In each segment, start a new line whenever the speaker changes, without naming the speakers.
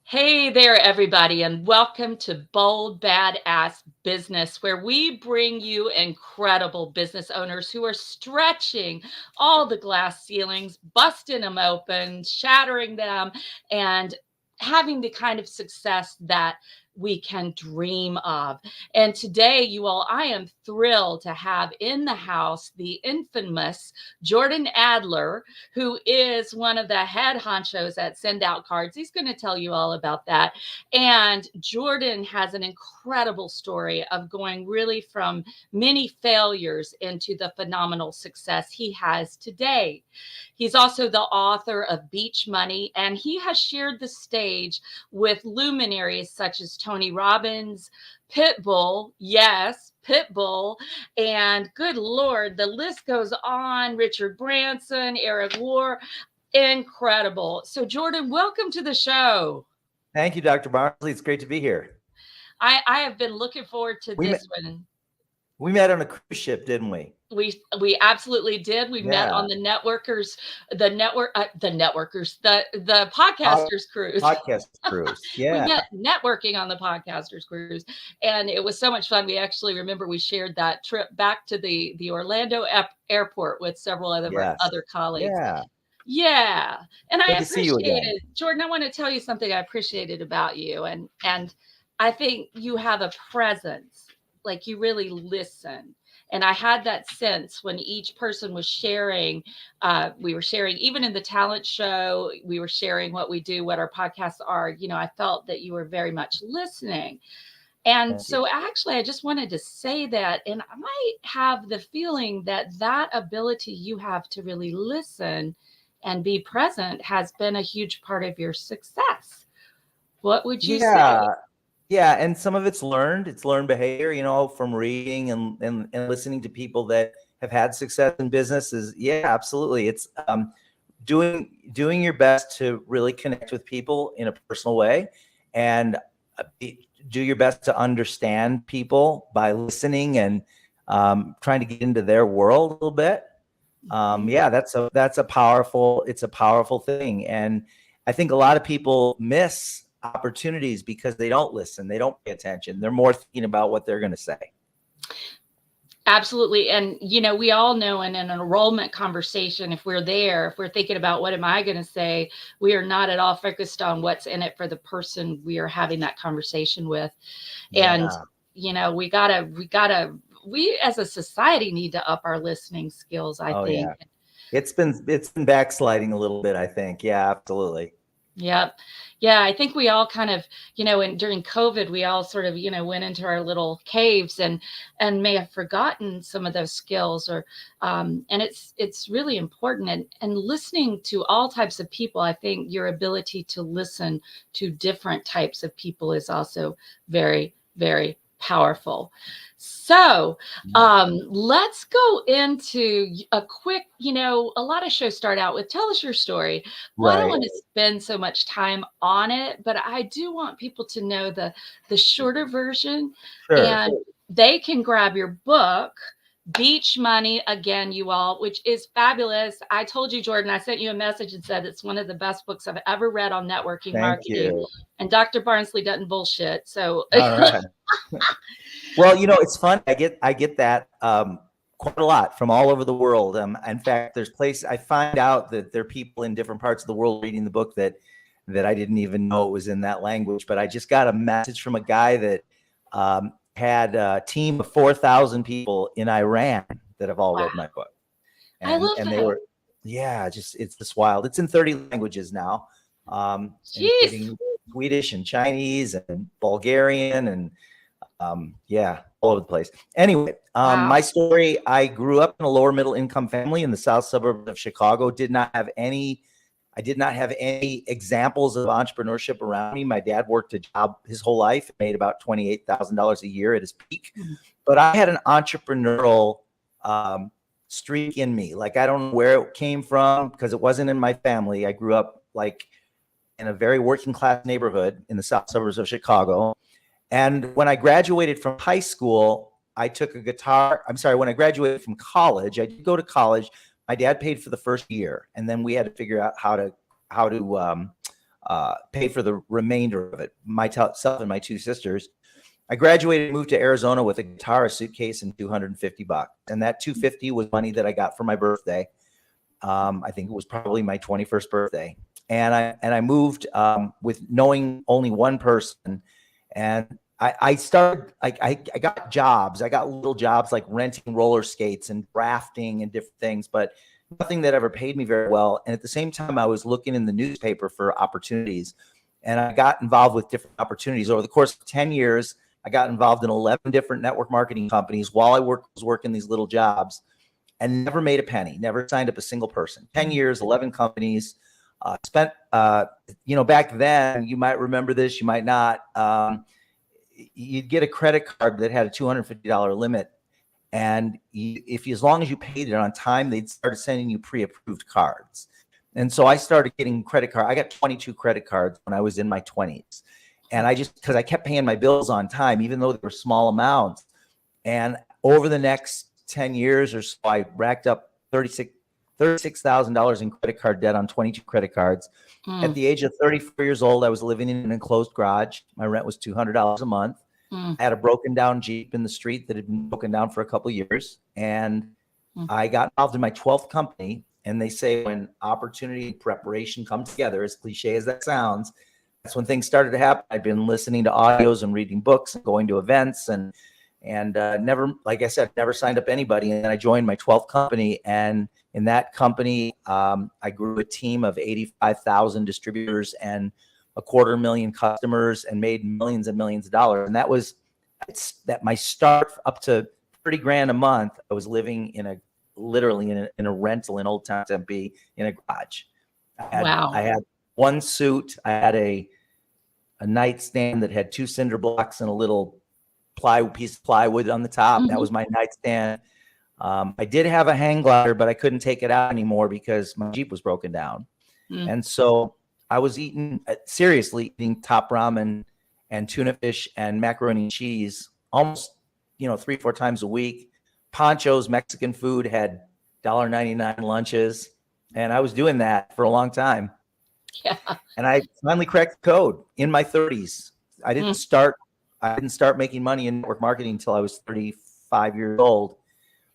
Hey there, everybody, and welcome to Bold Badass Business, where we bring you incredible business owners who are stretching all the glass ceilings, busting them open, shattering them, and having the kind of success that we can dream of. And today, you all, I am thrilled to have in the house the infamous Jordan Adler, who is one of the head honchos at Send Out Cards. He's going to tell you all about that. And Jordan has an incredible story of going really from many failures into the phenomenal success he has today. He's also the author of Beach Money, and he has shared the stage with luminaries such as Tony Robbins, Pitbull, yes, Pitbull, and good Lord, the list goes on. Richard Branson, Eric War, incredible. So, Jordan, welcome to the show.
Thank you, Dr. Barnsley. It's great to be here.
I have been looking forward to
We met,
this one.
we met on a cruise ship, didn't we?
We absolutely did. We met
Yeah.
on the the podcasters cruise.
Podcast cruise.
We
Yeah.
met networking on the podcasters cruise, and it was so much fun. We actually remember we shared that trip back to the Orlando airport with several
Yes.
other colleagues.
Yeah.
Yeah, and I
Good to see you again.
appreciated, Jordan. I want to tell you something I appreciated about you, and I think you have a presence, like you really listen. And I had that sense when each person was sharing. We were sharing, even in the talent show, we were sharing what we do, what our podcasts are. I felt that you were very much listening. And
Thank you.
so actually, I just wanted to say that, and I have the feeling that that ability you have to really listen and be present has been a huge part of your success. What would you say?
Yeah. Yeah. And some of it's learned. It's learned behavior, from reading and listening to people that have had success in businesses. Yeah, absolutely. It's doing your best to really connect with people in a personal way and do your best to understand people by listening and trying to get into their world a little bit. Yeah, that's a powerful thing. And I think a lot of people miss opportunities because they don't listen. They don't pay attention. They're more thinking about what they're going to say.
Absolutely. And, we all know in an enrollment conversation, if we're there, if we're thinking about what am I going to say, we are not at all focused on what's in it for the person we are having that conversation with. And,
Yeah.
we as a society need to up our listening skills, I think.
Yeah. It's been backsliding a little bit, I think. Yeah, absolutely.
Yep. Yeah, I think we all kind of, during COVID, we all sort of, went into our little caves and may have forgotten some of those skills and it's really important and listening to all types of people. I think your ability to listen to different types of people is also very, very powerful. So let's go into a quick, a lot of shows start out with tell us your story. Well, I don't want to spend so much time on it, but I do want people to know the shorter version.
Sure.
And they can grab your book, Beach Money, again, you all, which is fabulous. I told you, Jordan, I sent you a message and said it's one of the best books I've ever read on networking marketing.
You.
And Dr. Barnsley doesn't bullshit. So
all right. Well, it's fun. I get that quite a lot from all over the world. In fact, there's I find out that there are people in different parts of the world reading the book that I didn't even know it was in that language. But I just got a message from a guy that had a team of 4,000 people in Iran that have all read my book. And,
I love that.
They were, it's just wild. It's in 30 languages now. Including Swedish and Chinese and Bulgarian and all over the place. Anyway, my story, I grew up in a lower middle income family in the south suburbs of Chicago. I did not have any examples of entrepreneurship around me. My dad worked a job his whole life, made about $28,000 a year at his peak. But I had an entrepreneurial streak in me. Like, I don't know where it came from because it wasn't in my family. I grew up in a very working class neighborhood in the south suburbs of Chicago. And when I graduated from high school, I took a guitar. I'm sorry, when I graduated from college, I did go to college. My dad paid for the first year, and then we had to figure out how to pay for the remainder of it, myself and my two sisters. I graduated and moved to Arizona with a guitar, a suitcase, and $250. And that $250 was money that I got for my birthday. I think it was probably my 21st birthday. And I moved with knowing only one person. And I started, I got jobs. I got little jobs like renting roller skates and drafting and different things, but nothing that ever paid me very well. And at the same time, I was looking in the newspaper for opportunities. And I got involved with different opportunities. Over the course of 10 years, I got involved in 11 different network marketing companies while I was working these little jobs, and never made a penny, never signed up a single person. 10 years, 11 companies, spent, back then, you might remember this, you might not. You'd get a credit card that had a $250 limit. And as long as you paid it on time, they'd started sending you pre-approved cards. And so I started getting credit card. I got 22 credit cards when I was in my 20s. And because I kept paying my bills on time, even though they were small amounts. And over the next 10 years or so, I racked up $36,000 in credit card debt on 22 credit cards. At the age of 34 years old, I was living in an enclosed garage. My rent was $200 a month. I had a broken down Jeep in the street that had been broken down for a couple of years. And I got involved in my 12th company. And they say when opportunity and preparation come together, as cliche as that sounds, that's when things started to happen. I've been listening to audios and reading books and going to events and never, like I said, never signed up anybody. And then I joined my 12th company. And in that company, I grew a team of 85,000 distributors and 250,000 customers and made millions and millions of dollars. And that my start up to 30 grand a month. I was living literally in a rental in Old Town Tempe in a garage. I had one suit. I had a nightstand that had 2 cinder blocks and a little piece of plywood on the top. That was my nightstand. I did have a hang glider, but I couldn't take it out anymore because my Jeep was broken down. And so I was seriously eating top ramen and tuna fish and macaroni and cheese almost, 3-4 times a week. Ponchos, Mexican food, had $1.99 lunches. And I was doing that for a long time.
Yeah.
And I finally cracked the code in my 30s. I didn't start making money in network marketing until I was 35 years old.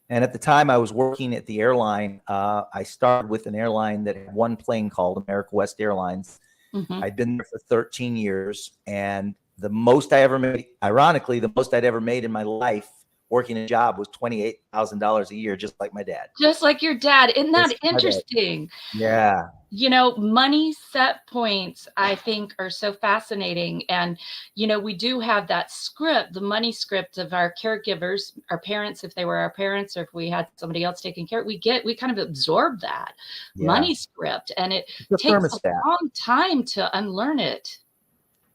And at the time I was working at the airline. I started with an airline that had one plane called America West Airlines. I'd been there for 13 years. And the most I'd ever made in my life working a job was $28,000 a year, just like my dad.
Just like your dad. Isn't that interesting?
Yeah.
Money set points, I think, are so fascinating. And, we do have that script, the money script of our caregivers, our parents, if they were our parents, or if we had somebody else taking care, we kind of absorb that money script. And it takes a long time to unlearn it.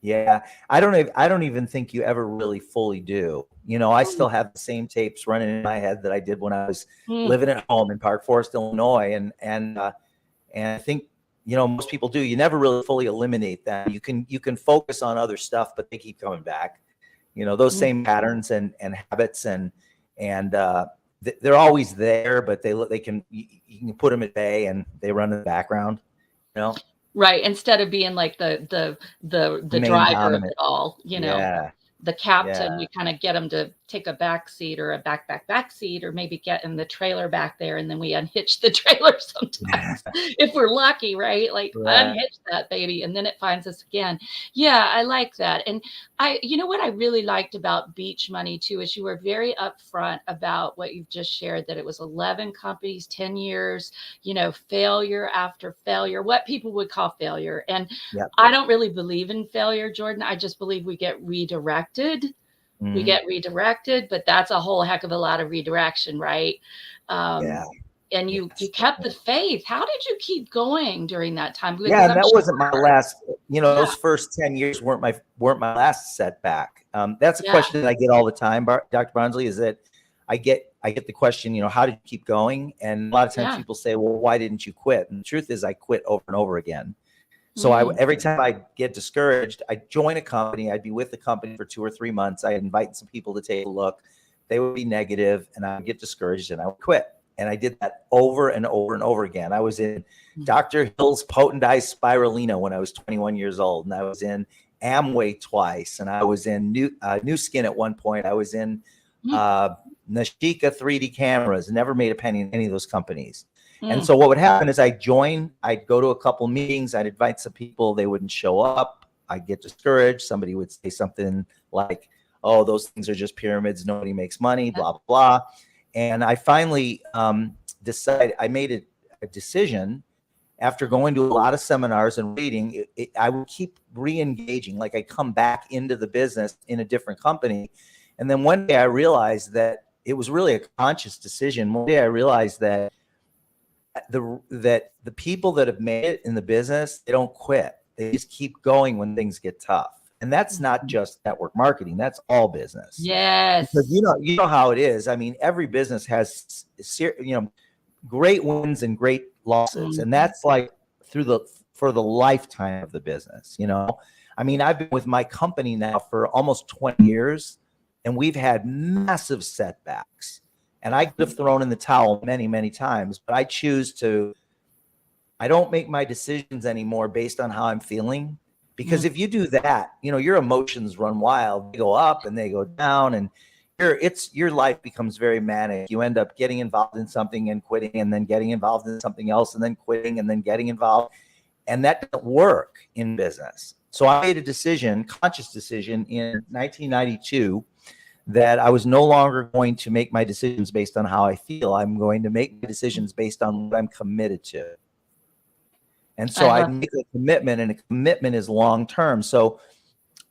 Yeah. I don't even think you ever really fully do. I still have the same tapes running in my head that I did when I was living at home in Park Forest, Illinois. And I think, most people do. You never really fully eliminate that. You can focus on other stuff, but they keep coming back. Those same patterns and habits and they're always there, but you can put them at bay and they run in the background.
Right. Instead of being like the driver of it all, the captain, we kind of get them to take a back seat or a back seat, or maybe get in the trailer back there. And then we unhitch the trailer sometimes if we're lucky, right? Like unhitch that baby. And then it finds us again. Yeah, I like that. And what I really liked about Beach Money too, is you were very upfront about what you've just shared, that it was 11 companies, 10 years, failure after failure, what people would call failure. And I don't really believe in failure, Jordan. I just believe we get redirected. We get redirected, but that's a whole heck of a lot of redirection, right? And you kept the faith. How did you keep going during that time? Because
and that wasn't my last. Those first 10 years weren't my last setback. That's a question that I get all the time, Dr. Barnsley. Is that I get the question, how did you keep going? And a lot of times people say, well, why didn't you quit? And the truth is, I quit over and over again. So every time I get discouraged, I'd join a company. I'd be with the company for 2 or 3 months. I'd invite some people to take a look. They would be negative, and I would get discouraged, and I would quit. And I did that over and over and over again. I was in Dr. Hill's Potentized Spirulina when I was 21 years old. And I was in Amway twice. And I was in New Skin at one point. I was in Nashika 3D cameras. Never made a penny in any of those companies. And so what would happen is I'd go to a couple meetings. I'd invite some people. They wouldn't show up. I'd get discouraged. Somebody would say something like, oh, those things are just pyramids. Nobody makes money, blah, blah, blah. And I finally decided, I made a decision after going to a lot of seminars and reading. I would keep re-engaging, like I come back into the business in a different company. And then one day I realized that it was really a conscious decision. One day I realized that the people that have made it in the business, they don't quit. They just keep going when things get tough. And that's not just network marketing. That's all business.
Yes.
Because you know how it is. I mean, every business has, great wins and great losses. And that's like for the lifetime of the business, I mean, I've been with my company now for almost 20 years and we've had massive setbacks. And I could have thrown in the towel many, many times, but I don't make my decisions anymore based on how I'm feeling. Because if you do that, your emotions run wild. They go up and they go down, and your life becomes very manic. You end up getting involved in something and quitting, and then getting involved in something else and then quitting and then getting involved. And that doesn't work in business. So I made a conscious decision in 1992 that I was no longer going to make my decisions based on how I feel. I'm going to make my decisions based on what I'm committed to. And so I make a commitment, and a commitment is long-term. So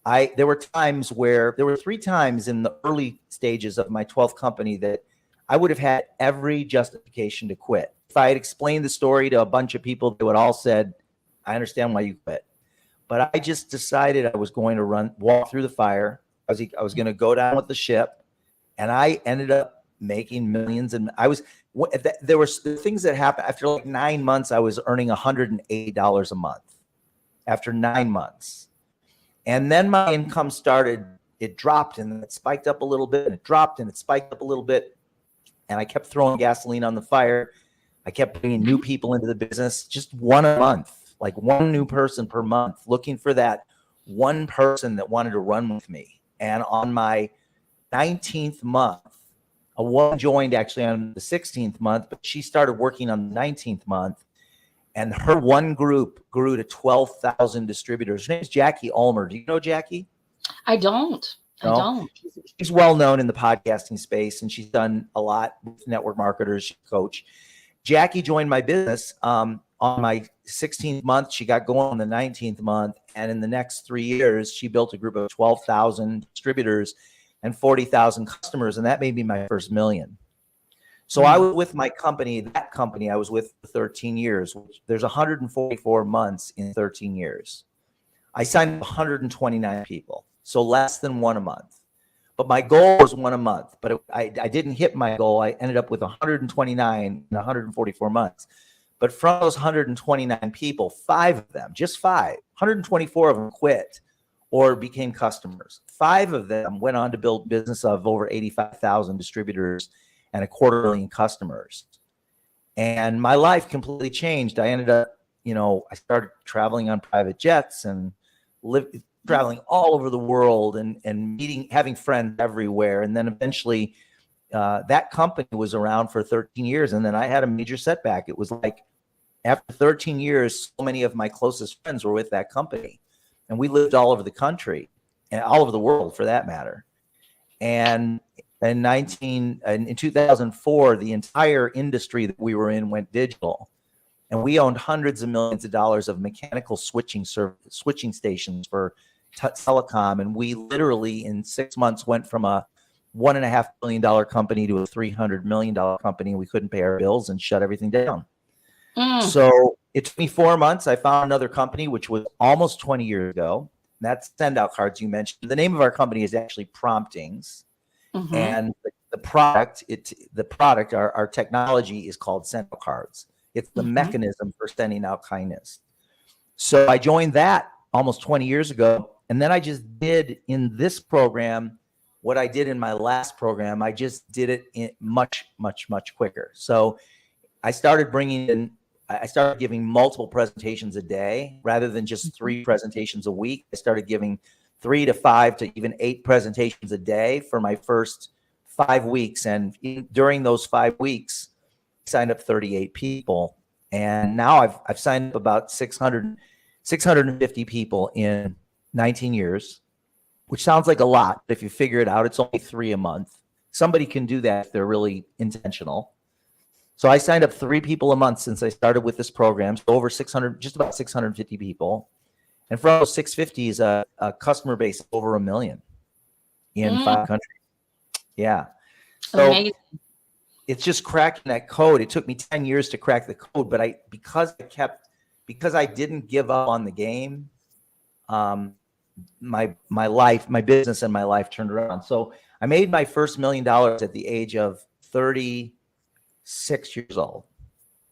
there were 3 times in the early stages of my 12th company that I would have had every justification to quit. If I had explained the story to a bunch of people, they would all said, I understand why you quit. But I just decided I was going to walk through the fire. I was going to go down with the ship, and I ended up making millions. And there were things that happened after like 9 months. I was earning $180 a month after 9 months. And then my income it dropped, and then it spiked up a little bit, and it dropped, and it spiked up a little bit. And I kept throwing gasoline on the fire. I kept bringing new people into the business, just one a month, like one new person per month, looking for that one person that wanted to run with me. And on my 19th month, a woman joined actually on the 16th month, but she started working on the 19th month. And her one group grew to 12,000 distributors. Her name is Jackie Ulmer. Do you know Jackie?
I don't. No? I don't.
She's well known in the podcasting space, and she's done a lot with network marketers. She's a coach. Jackie joined my business on my 16th month. She got going on the 19th month. And in the next 3 years, she built a group of 12,000 distributors and 40,000 customers. And that made me my first million. So I was with my company, that company I was with for 13 years. There's 144 months in 13 years. I signed 129 people, so less than one a month. But my goal was one a month, but I didn't hit my goal. I ended up with 129 in 144 months. But from those 129 people, 5 of them, just 5, 124 of them quit or became customers. 5 of them went on to build business of over 85,000 distributors and 250,000 customers. And my life completely changed. I ended up, I started traveling on private jets and traveling all over the world and having friends everywhere. And then eventually that company was around for 13 years. And then I had a major setback. It was like after 13 years, so many of my closest friends were with that company. And we lived all over the country and all over the world for that matter. And in 2004, the entire industry that we were in went digital. And we owned hundreds of millions of dollars of mechanical switching stations for telecom. And we literally in 6 months went from a $1.5 billion company to a $300 million company. We couldn't pay our bills and shut everything down. So it took me 4 months. I found another company, which was almost 20 years ago. That's Send Out Cards you mentioned. The name of our company is actually Promptings. And the product, our technology is called Send Out Cards. It's the mechanism for sending out kindness. So I joined that almost 20 years ago. And then I just did in this program what I did in my last program. I just did it in much, much, much quicker. So I started bringing in I started giving multiple presentations a day rather than just
Mhm.
3 presentations a week. I started giving 3 to 5 to even 8 presentations a day for my first 5 weeks. And during those 5 weeks, I signed up 38 people. And now I've signed up about 650 people in 19 years, which sounds like a lot. But if you figure it out, it's only 3 a month. Somebody can do that if they're really intentional. So I signed up 3 people a month since I started with this program. So over 600, just about 650 people. And from those 650 is a customer base of over 1 million in
Mm,
5 countries. Yeah. So
amazing.
it's just cracking that code. It took me 10 years to crack the code, but because I didn't give up on the game, um, my life, my business and my life turned around. So I made my first $1 million at the age of 36 years old.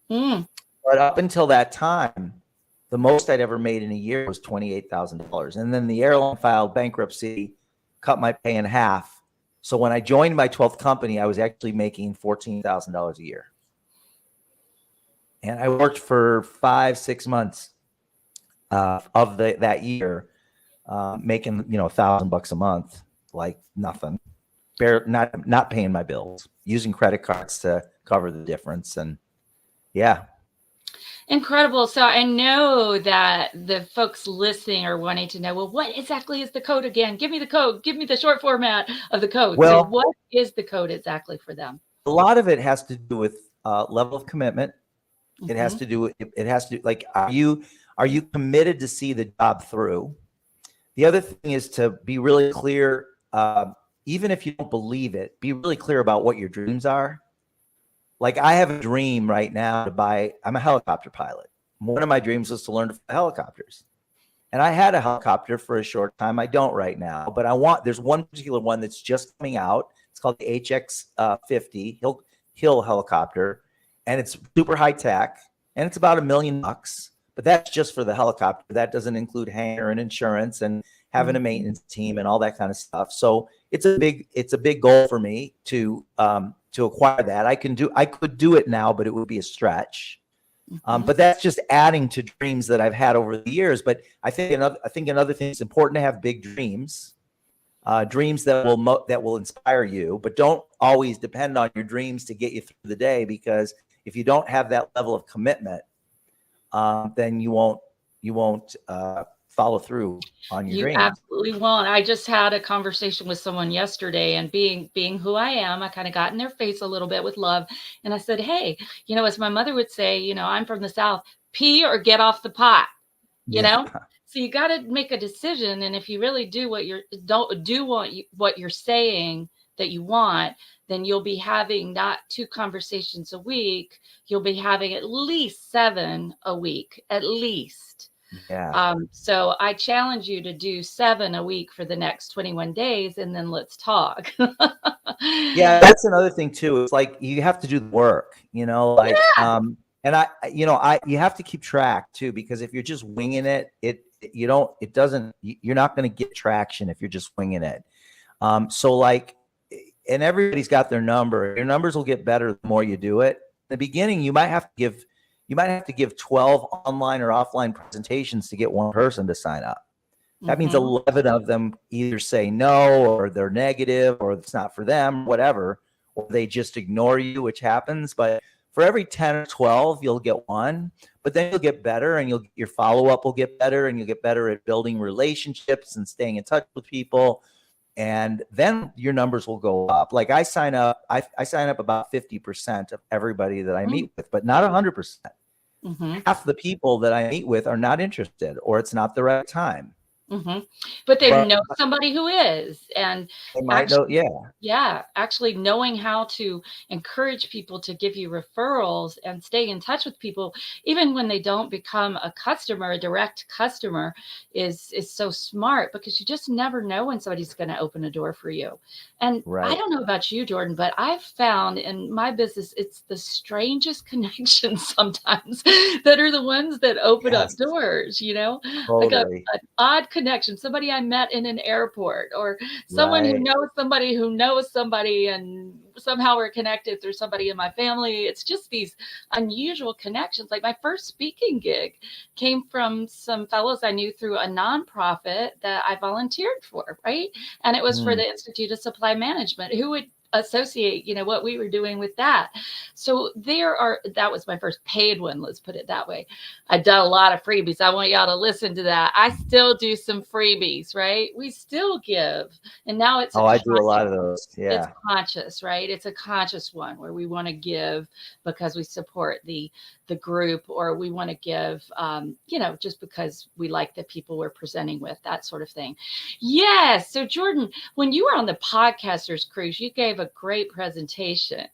Mm,
But up until that time, the most I'd ever made in a year was $28,000. And then the airline filed bankruptcy, cut my pay in half. So when I joined my 12th company, I was actually making $14,000 a year. And I worked for 5, 6 months of that year, making $1,000 a month, like nothing, not paying my bills, using credit cards to cover the difference, and yeah.
incredible. So I know that the folks listening are wanting to know, well, what exactly is the code again? Give me the code. Give me the short format of the code. So
Well,
what is the code exactly for them?
a lot of it has to do with level of commitment. It has
Hmm.
to do. It has to do, like, are you committed to see the job through? The other thing is to be really clear. Even if you don't believe it, be really clear about what your dreams are. Like, I have a dream right now to buy. I'm a helicopter pilot. One of my dreams was to learn to fly helicopters, and I had a helicopter for a short time. I don't right now, but there's one particular one that's just coming out. It's called the HX 50 Hill helicopter, and it's super high tech, and it's about $1 million. But that's just for the helicopter. That doesn't include hangar and insurance and having a maintenance team and all that kind of stuff. So it's a big goal for me to acquire that. I could do it now, but it would be a stretch.
Hmm.
But that's just adding to dreams that I've had over the years. But I think another thing, it's important to have big dreams, dreams that will inspire you. But don't always depend on your dreams to get you through the day, because if you don't have that level of commitment, then you won't follow through on your
You
dreams.
absolutely won't. I just had a conversation with someone yesterday, and being who I am, I kind of got in their face a little bit with love. And I said, hey, as my mother would say, I'm from the South, pee or get off the pot, you
Yeah.
know? So you got to make a decision. And if you really do what you're don't do what you're saying that you want, then you'll be having not 2 conversations a week. You'll be having at least 7 a week, at least.
Yeah.
So I challenge you to do 7 a week for the next 21 days, and then let's talk.
Yeah, that's another thing too. It's like you have to do the work, like,
Yeah.
and you have to keep track too, because if you're just winging it, you don't, it doesn't, you're not going to get traction if you're just winging it. So like, and everybody's got their number. Your numbers will get better the more you do it. In the beginning, you might have to give 12 online or offline presentations to get one person to sign up. That means
Hmm.
11 of them either say no, or they're negative, or it's not for them, whatever, or they just ignore you, which happens. But for every 10 or 12, you'll get one. But then you'll get better, and your follow-up will get better, and you'll get better at building relationships and staying in touch with people. And then your numbers will go up. Like, I sign up about 50% of everybody that I meet with, but not 100%.
Hmm.
Half the people that I meet with are not interested, or it's not the right time.
Hmm. But they
But
know somebody who is, and
they might know,
actually,
yeah.
yeah, actually knowing how to encourage people to give you referrals and stay in touch with people, even when they don't become a customer, a direct customer, is so smart, because you just never know when somebody's going to open a door for you. And I
Right.
don't know about you, Jordan, but I've found in my business, it's the strangest connections sometimes that are the ones that open up
Yes,
doors, like
totally.
an odd connection, somebody I met in an airport, or someone who
Right.
knows somebody, and somehow we're connected through somebody in my family. It's just these unusual connections. Like my first speaking gig came from some fellows I knew through a nonprofit that I volunteered for, right? And it was for
Mm.
the Institute of Supply Management. Who would associate, what we were doing with that? So that was my first paid one, let's put it that way. I've done a lot of freebies. I want y'all to listen to that. I still do some freebies, right? We still give. And now it's a
Oh, I do a
conscious,
lot of those.
it's
Yeah.
conscious, right? It's a conscious one where we want to give because we support the group, or we want to give, just because we like the people we're presenting with, that sort of thing. Yes. So Jordan, when you were on the podcasters cruise, you gave a great presentation.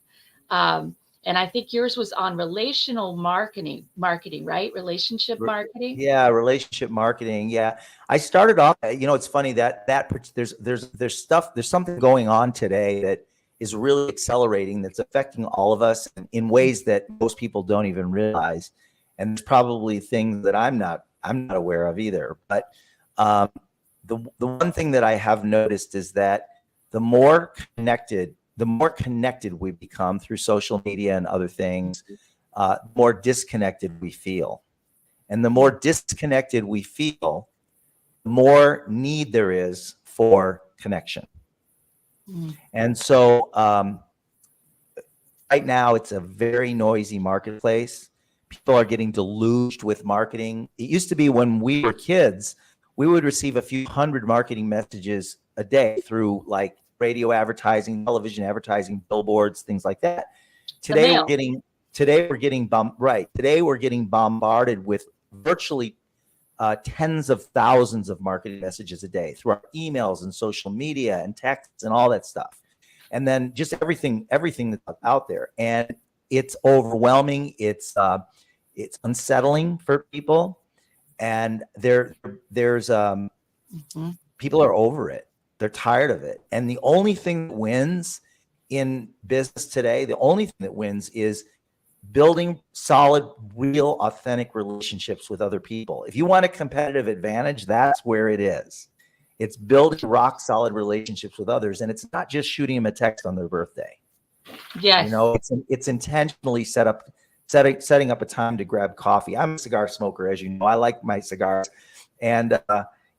Um, and I think yours was on relational marketing, right? Relationship
Re-
marketing.
Yeah, relationship marketing. Yeah, I started off. It's funny that there's something going on today that is really accelerating. That's affecting all of us in ways that most people don't even realize. And there's probably things that I'm not aware of either. But um, the one thing that I have noticed is that the more connected we become through social media and other things, the more disconnected we feel. And the more disconnected we feel, the more need there is for connection.
Mm.
And so right now, it's a very noisy marketplace. People are getting deluged with marketing. It used to be when we were kids, we would receive a few hundred marketing messages a day through like radio advertising, television advertising, billboards, things like that.
The
Today we're
mail.
getting today we're getting Today we're getting bombarded with virtually tens of thousands of marketing messages a day through our emails and social media and texts and all that stuff. And then just everything that's out there. And it's overwhelming. It's unsettling for people. And there's
Mhm.
people are over it. They're tired of it. And the only thing that wins in business today, the only thing that wins is building solid, real, authentic relationships with other people. If you want a competitive advantage, that's where it is. It's building rock solid relationships with others. And it's not just shooting them a text on their birthday.
Yes.
It's intentionally setting up a time to grab coffee. I'm a cigar smoker, as you know. I like my cigars. And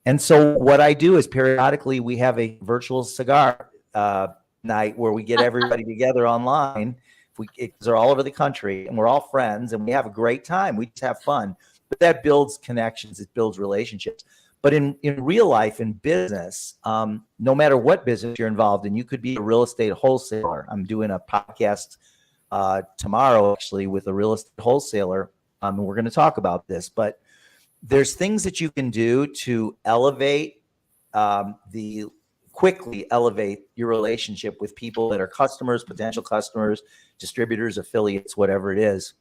and so what I do is periodically we have a virtual cigar night where we get everybody together online. They're all over the country and we're all friends and we have a great time. We just have fun. But that builds connections. It builds relationships. But in real life, in business, no matter what business you're involved in, you could be a real estate wholesaler. I'm doing a podcast tomorrow, actually, with a real estate wholesaler. And we're going to talk about this. But there's things that you can do to quickly elevate your relationship with people that are customers, potential customers, distributors, affiliates, whatever it is.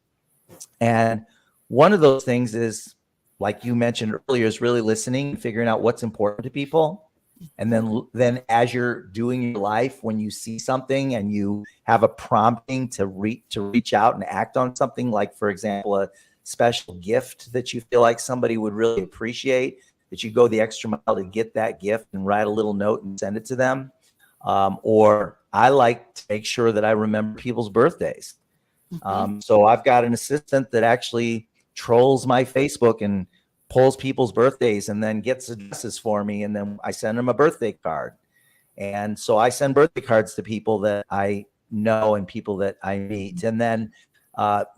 And one of those things is, like you mentioned earlier, is really listening and figuring out what's important to people. And then as you're doing your life, when you see something and you have a prompting to reach out and act on something, like, for example, a special gift that you feel like somebody would really appreciate, that you go the extra mile to get that gift and write a little note and send it to them. Or I like to make sure that I remember people's birthdays. So I've got an assistant that actually trolls my Facebook and pulls people's birthdays and then gets addresses for me. And then I send them a birthday card. And so I send birthday cards to people that I know and people that I meet. And then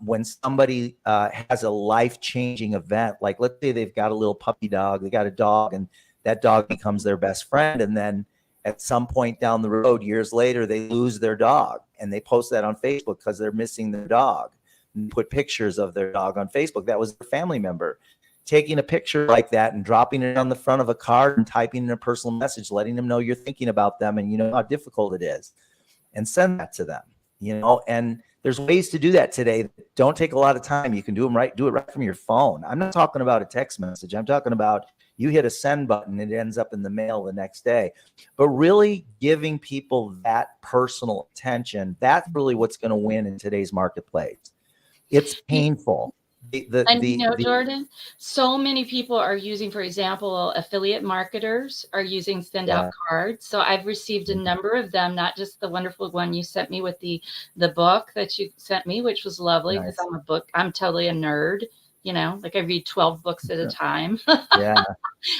when somebody has a life-changing event, like let's say they've got a little puppy dog, they got a dog, and that dog becomes their best friend. And then at some point down the road, years later, they lose their dog and they post that on Facebook because they're missing their dog and put pictures of their dog on Facebook. That was their family member. Taking a picture like that and dropping it on the front of a card and typing in a personal message, letting them know you're thinking about them and you know how difficult it is, and send that to them. And there's ways to do that today that don't take a lot of time. You can do it right from your phone. I'm not talking about a text message. I'm talking about you hit a send button, it ends up in the mail the next day. But really giving people that personal attention, that's really what's going to win in today's marketplace. It's painful.
And Jordan, so many people are using, for example, affiliate marketers are using send out cards. So I've received a number of them, not just the wonderful one you sent me with the book that you sent me, which was lovely because I'm totally a nerd. Like I read 12 books at a time.
Yeah.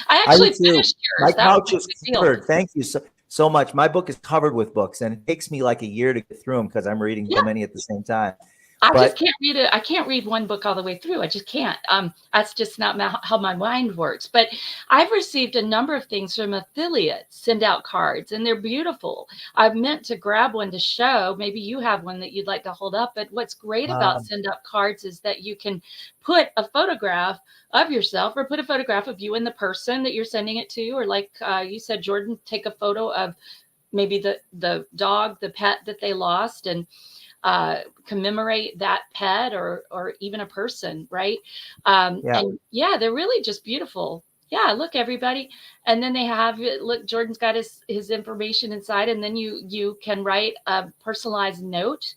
I actually finished yours.
My couch is covered. Thank you so much. My book is covered with books, and it takes me like a year to get through them because I'm reading so many at the same time.
I just can't read it. I can't read one book all the way through. I just can't. That's just not how my mind works. But I've received a number of things from affiliates, send out cards, and they're beautiful. I've meant to grab one to show. Maybe you have one that you'd like to hold up. But what's great about send out cards is that you can put a photograph of yourself or put a photograph of you and the person that you're sending it to. Or like you said, Jordan, take a photo of maybe the dog, the pet that they lost, and commemorate that pet or even a person, right? And they're really just beautiful. Yeah, look, everybody. And then they have it. Look, Jordan's got his information inside, and then you can write a personalized note.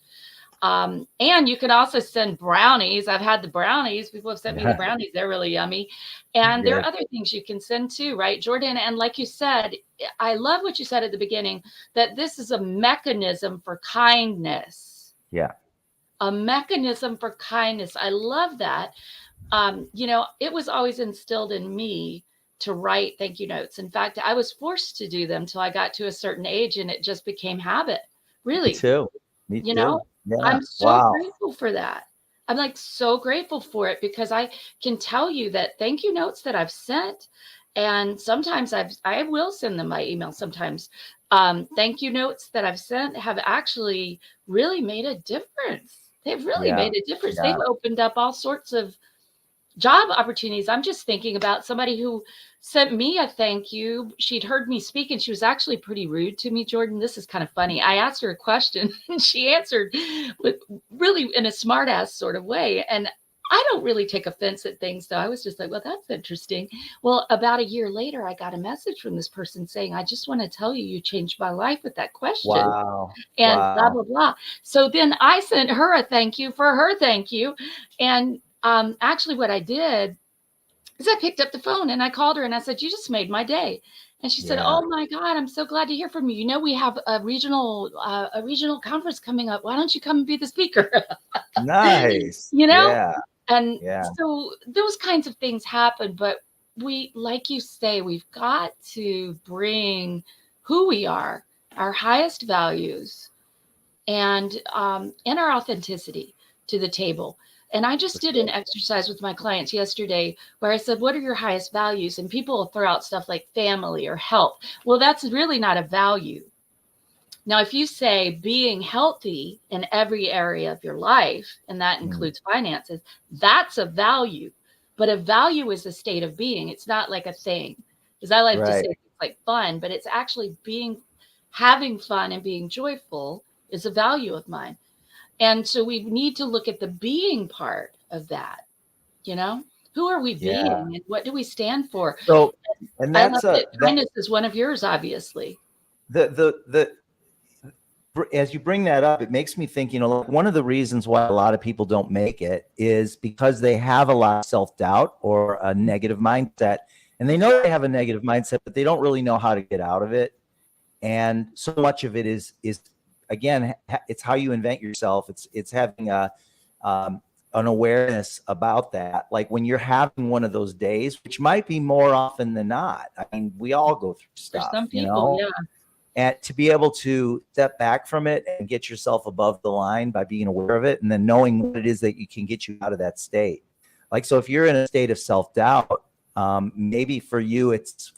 And you can also send brownies. I've had the brownies. People have sent me the brownies. They're really yummy. And there are other things you can send too, right, Jordan? And like you said, I love what you said at the beginning, that this is a mechanism for kindness.
Yeah.
A mechanism for kindness. I love that. It was always instilled in me to write thank you notes. In fact, I was forced to do them till I got to a certain age, and it just became habit. Really.
Me too.
Yeah. I'm so grateful for that. I'm like so grateful for it because I can tell you that thank you notes that I've sent, and sometimes I will send them by email sometimes. Thank you notes that I've sent have actually really made a difference. They've really made a difference. They've opened up all sorts of job opportunities. I'm just thinking about somebody who sent me a thank you. She'd heard me speak, and she was actually pretty rude to me, Jordan. This is kind of funny. I asked her a question, and she answered with really in a smart ass sort of way. And I don't really take offense at things, though. I was just like, well, that's interesting. Well, about a year later, I got a message from this person saying, I just want to tell you, you changed my life with that question.
Wow.
And blah, blah, blah. So then I sent her a thank you for her thank you. And actually what I did is I picked up the phone and I called her and I said, you just made my day. And she said, oh my God, I'm so glad to hear from you. We have a regional conference coming up. Why don't you come and be the speaker?
Nice.
And so those kinds of things happen, but we, like you say, we've got to bring who we are, our highest values, and our authenticity to the table. And I just did an exercise with my clients yesterday where I said, what are your highest values? And people will throw out stuff like family or health. Well, that's really not a value. Now, if you say being healthy in every area of your life, and that includes finances, that's a value. But a value is a state of being. It's not like a thing. Because I like to say it's like fun, but it's actually having fun and being joyful is a value of mine. And so we need to look at the being part of that. Who are we being and what do we stand for?
So, and that's
kindness is one of yours, obviously.
As you bring that up, it makes me think, one of the reasons why a lot of people don't make it is because they have a lot of self-doubt or a negative mindset, and they know they have a negative mindset, but they don't really know how to get out of it. And so much of it is again, it's how you invent yourself. It's having an awareness about that. Like when you're having one of those days, which might be more often than not. I mean, we all go through stuff,
for some people,
and to be able to step back from it and get yourself above the line by being aware of it and then knowing what it is that you can get you out of that state. Like, so if you're in a state of self-doubt, maybe for you, it's,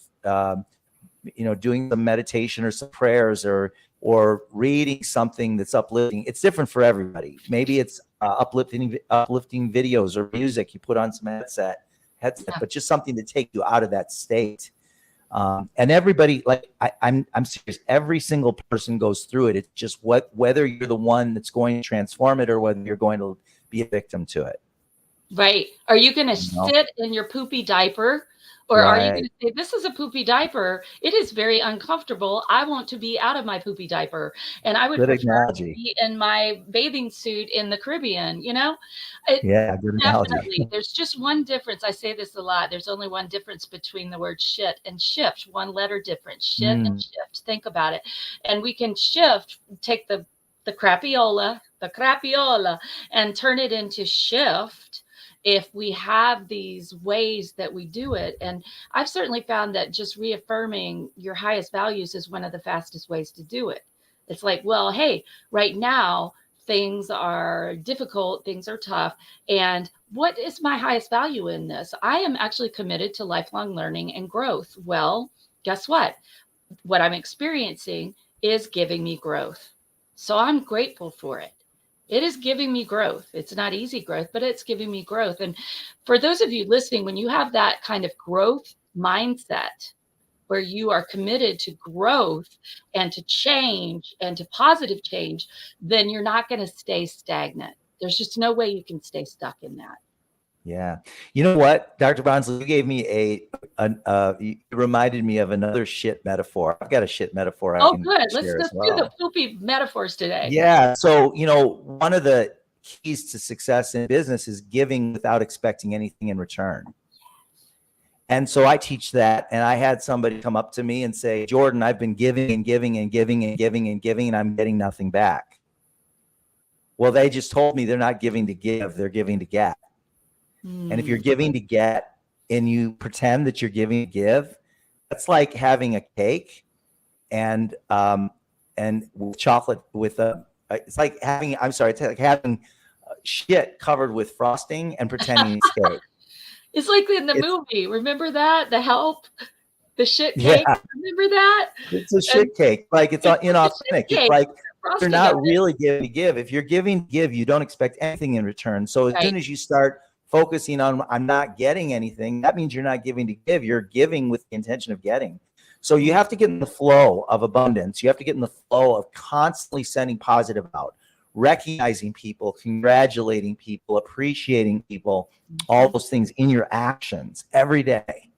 doing some meditation or some prayers or reading something that's uplifting. It's different for everybody. Maybe it's uplifting videos or music. You put on some headset, but just something to take you out of that state. And everybody, like I'm serious. Every single person goes through it. It's just whether you're the one that's going to transform it or whether you're going to be a victim to it.
Right. Are you going to sit in your poopy diaper, Or are you going
Right.
to say, this is a poopy diaper. It is very uncomfortable. I want to be out of my poopy diaper. And I would
Good
prefer to
analogy.
be in my bathing suit in the Caribbean, you know? It,
Yeah, good analogy.
definitely. There's just one difference. I say this a lot. There's only one difference between the word shit and shift, one letter difference, shit and
Mm,
shift. Think about it. And we can shift, take the crapiola, and turn it into shift if we have these ways that we do it. And I've certainly found that just reaffirming your highest values is one of the fastest ways to do it. It's like, well, hey, right now things are difficult, things are tough. And what is my highest value in this? I am actually committed to lifelong learning and growth. Well, guess what? What I'm experiencing is giving me growth. So I'm grateful for it. It is giving me growth. It's not easy growth, but it's giving me growth. And for those of you listening, when you have that kind of growth mindset, where you are committed to growth and to change and to positive change, then you're not going to stay stagnant. There's just no way you can stay stuck in that.
yeah. You know what, Dr. Bonsley, you gave me you reminded me of another shit metaphor. I've got a shit metaphor I
Oh,
can
good. Let's
share as
do the
well.
poopy metaphors today.
Yeah. So, one of the keys to success in business is giving without expecting anything in return. And so I teach that. And I had somebody come up to me and say, Jordan, I've been giving and giving and giving and giving and giving, and I'm getting nothing back. Well, they just told me they're not giving to give, they're giving to get. And if you're giving to get and you pretend that you're giving to give, that's like having a cake and with chocolate with it's like having, I'm sorry, it's like having shit covered with frosting and pretending it's cake.
It's like in the
It's,
movie. Remember that? The Help, the shit
yeah,
cake. Remember that?
it's a
And
shit cake. Like it's
it's like a shit
inauthentic. It's
cake
like
with the
you're
frosting on
not
it.
really giving to give. If you're giving to give, you don't expect anything in return. So as
Right.
soon as you start focusing on I'm not getting anything, that means you're not giving to give. You're giving with the intention of getting. So you have to get in the flow of abundance. You have to get in the flow of constantly sending positive out, recognizing people, congratulating people, appreciating people, all those things in your actions every day.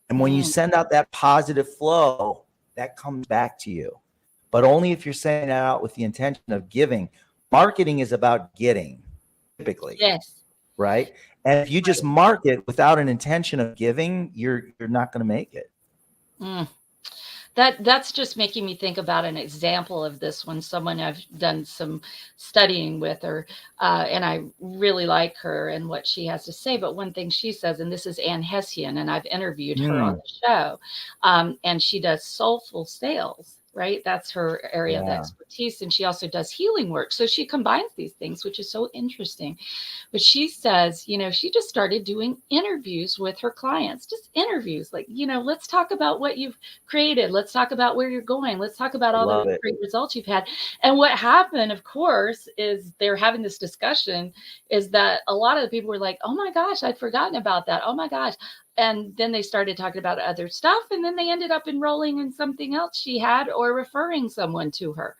And when you send out that positive flow, that comes back to you. But only if you're sending that out with the intention of giving. Marketing is about getting, typically,
Yes.
right? And if you just market without an intention of giving, you're not going to make it.
Mm. That's just making me think about an example of this when someone I've done some studying with her, and I really like her and what she has to say. But one thing she says, and this is Ann Hessian, and I've interviewed her on the show, and she does soulful sales. Right. That's her area of
Yeah.
expertise. And she also does healing work. So she combines these things, which is so interesting. But she says, she just started doing interviews with her clients, just interviews like, let's talk about what you've created. Let's talk about where you're going. Let's talk about all the great results you've had. And what happened, of course, is they're having this discussion is that a lot of the people were like, oh my gosh, I'd forgotten about that. Oh my gosh. And then they started talking about other stuff. And then they ended up enrolling in something else she had or referring someone to her.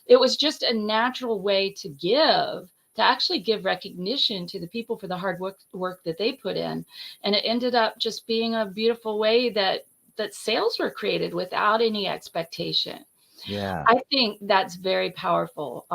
It was just a natural way to actually give recognition to the people for the hard work that they put in. And it ended up just being a beautiful way that sales were created without any expectation.
Yeah.
I think that's very powerful.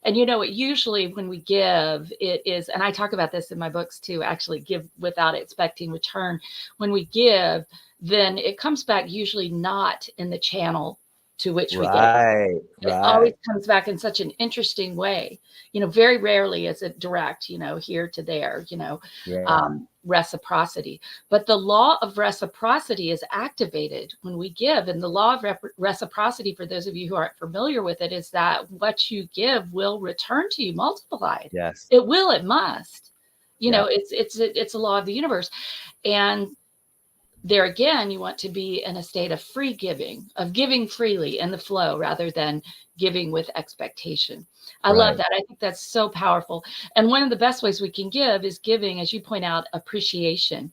And usually when we give, it is, and I talk about this in my books too, actually give without expecting return. When we give, then it comes back usually not in the channel to which we give. It always comes back in such an interesting way. Very rarely is it direct, here to there, reciprocity. But the law of reciprocity is activated when we give. And the law of reciprocity, for those of you who aren't familiar with it, is that what you give will return to you multiplied.
Yes.
It will, it must. It's a law of the universe. And there again, you want to be in a state of free giving, of giving freely in the flow rather than giving with expectation. I love that. I think that's so powerful. And one of the best ways we can give is giving, as you point out, appreciation.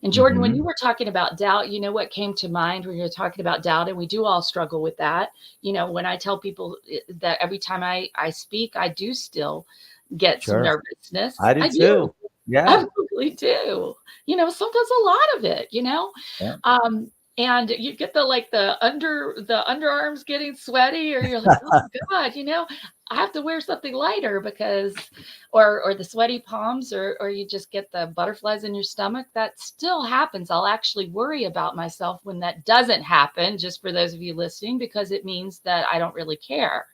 And Jordan, when you were talking about doubt, what came to mind when you're talking about doubt, and we do all struggle with that. When I tell people that every time I speak, I do still get some nervousness.
I do too. Yeah.
absolutely do. Sometimes a lot of it,
Yeah.
and you get the underarms getting sweaty, or you're like, oh my God, I have to wear something lighter because, or the sweaty palms, or you just get the butterflies in your stomach. That still happens. I'll actually worry about myself when that doesn't happen, just for those of you listening, because it means that I don't really care.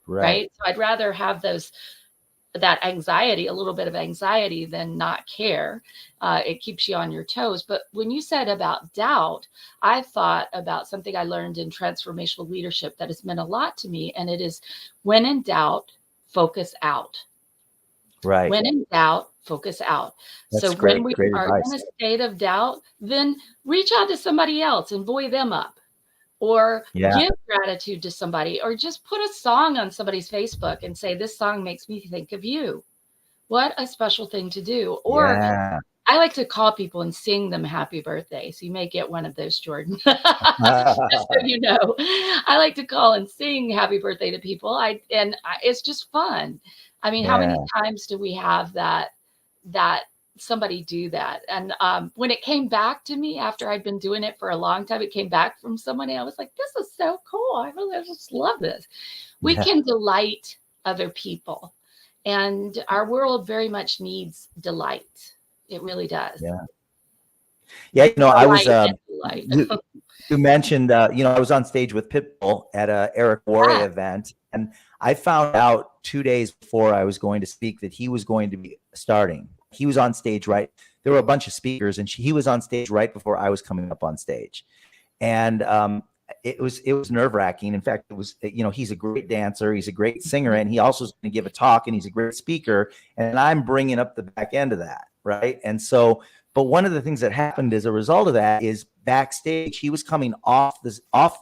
Right. So I'd rather have that anxiety, a little bit of anxiety, than not care. It keeps you on your toes. But when you said about doubt, I thought about something I learned in transformational leadership that has meant a lot to me. And it is, when in doubt, focus out.
Right.
When in doubt, focus out. So
That's
when
great.
we
Great
are in
advice.
a state of doubt, then reach out to somebody else and buoy them up, or
Yeah.
give gratitude to somebody, or just put a song on somebody's Facebook and say, this song makes me think of you. What a special thing to do. Or
Yeah.
I like to call people and sing them happy birthday. So you may get one of those, Jordan. Just so you know, I like to call and sing happy birthday to people. It's just fun. I mean, how many
Yeah.
times do we have that somebody do that? And when it came back to me after I'd been doing it for a long time, it came back from somebody. I was like, this is so cool. I just love this. We
Yeah.
can delight other people. And our world very much needs delight. It really does.
Yeah. Yeah. I was,
Delight and delight.
you mentioned, I was on stage with Pitbull at a Eric Worre
Yeah.
event, and I found out 2 days before I was going to speak that he was going to be starting. He was on stage, right? There were a bunch of speakers, and he was on stage right before I was coming up on stage. And it was nerve wracking. In fact, it was, he's a great dancer, he's a great singer, and he also is going to give a talk, and he's a great speaker. And I'm bringing up the back end of that, right? And so, but one of the things that happened as a result of that is backstage, he was coming off the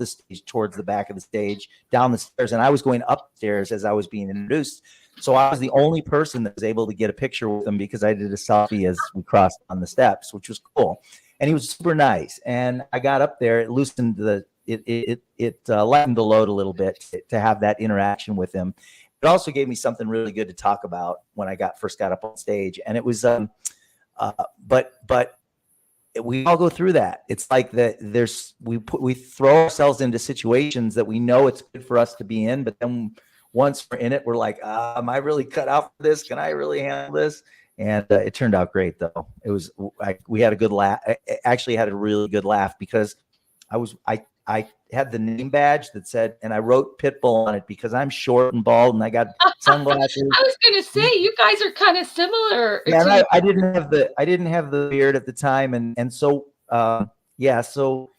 stage towards the back of the stage, down the stairs, and I was going upstairs as I was being introduced. So I was the only person that was able to get a picture with him because I did a selfie as we crossed on the steps, which was cool. And he was super nice. And I got up there, it loosened it lightened the load a little bit to have that interaction with him. It also gave me something really good to talk about when I first got up on stage. And it was, but we all go through that. It's like we throw ourselves into situations that we know it's good for us to be in, but then once we're in it, we're like, am I really cut out for this? Can I really handle this? And it turned out great, though. It was, we had a good laugh. I actually had a really good laugh because I had the name badge that said, and I wrote Pitbull on it because I'm short and bald and I got sunglasses.
I was going to say, you guys are kind of similar.
Yeah, and I didn't have the beard at the time, and so yeah, so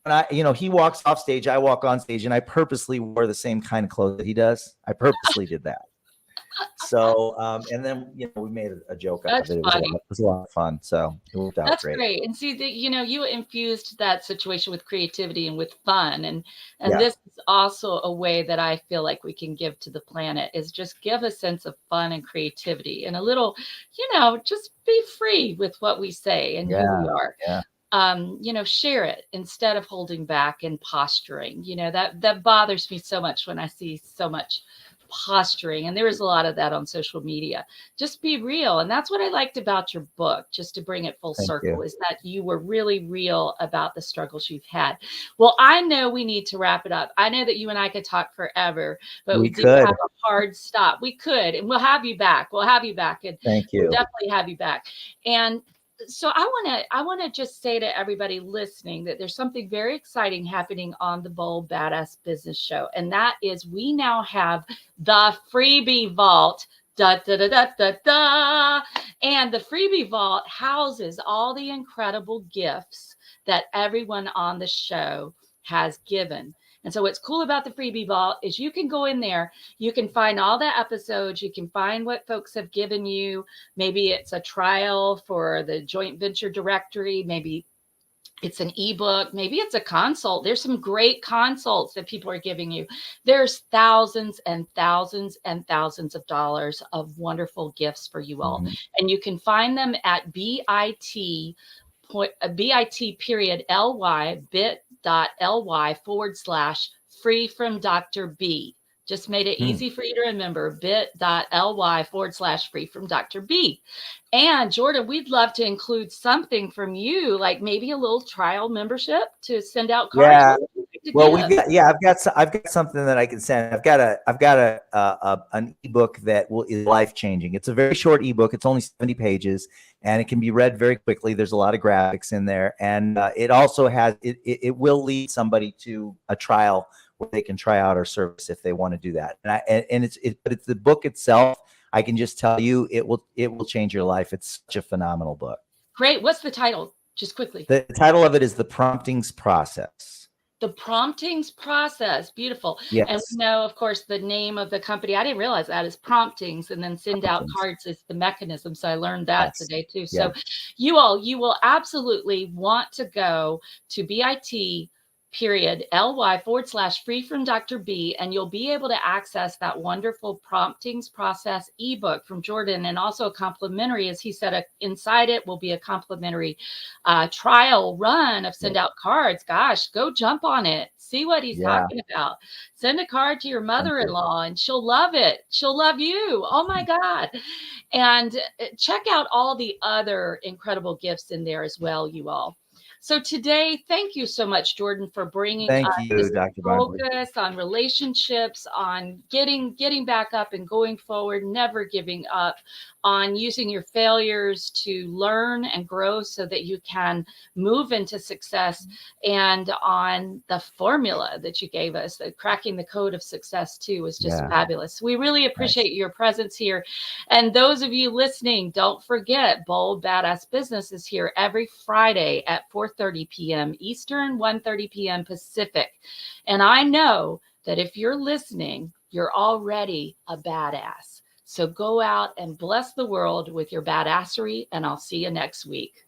when he walks off stage, I walk on stage, and I purposely wore the same kind of clothes that he does. I purposely did that. So, and then we made a joke out of it. It was a lot of fun. So it worked out
That's
great.
great. And see that, you infused that situation with creativity and with fun. And
Yeah.
This is also a way that I feel like we can give to the planet, is just give a sense of fun and creativity and a little, just be free with what we say and who we are.
Yeah.
Share it instead of holding back and posturing. That bothers me so much when I see so much posturing, and there is a lot of that on social media. Just be real. And that's what I liked about your book, just to bring it full circle, is that you were really real about the struggles you've had. Well, I know we need to wrap it up. I know that you and I could talk forever, but we do have a hard stop. We could, and we'll have you back. And
thank you.
We'll definitely have you back. And so I want to just say to everybody listening that there's something very exciting happening on the Bold Badass Business Show. And that is, we now have the freebie vault. Da, da, da, da, da, da. And the freebie vault houses all the incredible gifts that everyone on the show has given. And so what's cool about the freebie vault is you can go in there, you can find all the episodes, you can find what folks have given you. Maybe it's a trial for the joint venture directory, maybe it's an ebook, maybe it's a consult. There's some great consults that people are giving you. There's thousands and thousands and thousands of dollars of wonderful gifts for you all. Mm-hmm. And you can find them at bit.ly, bit.ly /free from Dr. B. Just made it
Hmm.
easy for you to remember, bit.ly/free from Dr. B. And Jordan, we'd love to include something from you, like maybe a little trial membership to send out cards.
Yeah.
What would you like to
Well, we've
give?
got I've got something that I can send. I've got an ebook that is life changing. It's a very short ebook. It's only 70 pages, and it can be read very quickly. There's a lot of graphics in there, and it also has it will lead somebody to a trial where they can try out our service if they want to do that. And but it's the book itself. I can just tell you, it will change your life. It's such a phenomenal book.
Great. What's the title? Just quickly.
The title of it is The Promptings Process.
The Promptings Process. Beautiful. And we
Yes.
know, of course, the name of the company. I didn't realize that is Promptings, and then send out
Promptings.
cards is the mechanism. So I learned that
Yes.
today too.
Yeah.
So you will absolutely want to go to bit.ly/free from Dr. B, and you'll be able to access that wonderful Promptings Process ebook from Jordan, and also a complimentary, as he said, inside it will be a complimentary trial run of send out cards. Gosh, go jump on it. See what he's
Yeah.
talking about. Send a card to your
Thank you.
mother-in-law and she'll love it. She'll love you. Oh my God. And check out all the other incredible gifts in there as well, you all. So today, thank you so much, Jordan, for bringing
Thank
us
you,
this
Dr. Barnsley.
focus on relationships, on getting back up and going forward, never giving up, on using your failures to learn and grow so that you can move into success, and on the formula that you gave us, the cracking the code of success too, was just
Yeah.
fabulous. We really
Nice.
appreciate your presence here. And those of you listening, don't forget, Bold Badass Business is here every Friday at 4:30 p.m. Eastern, 1:30 p.m. Pacific. And I know that if you're listening, you're already a badass. So go out and bless the world with your badassery, and I'll see you next week.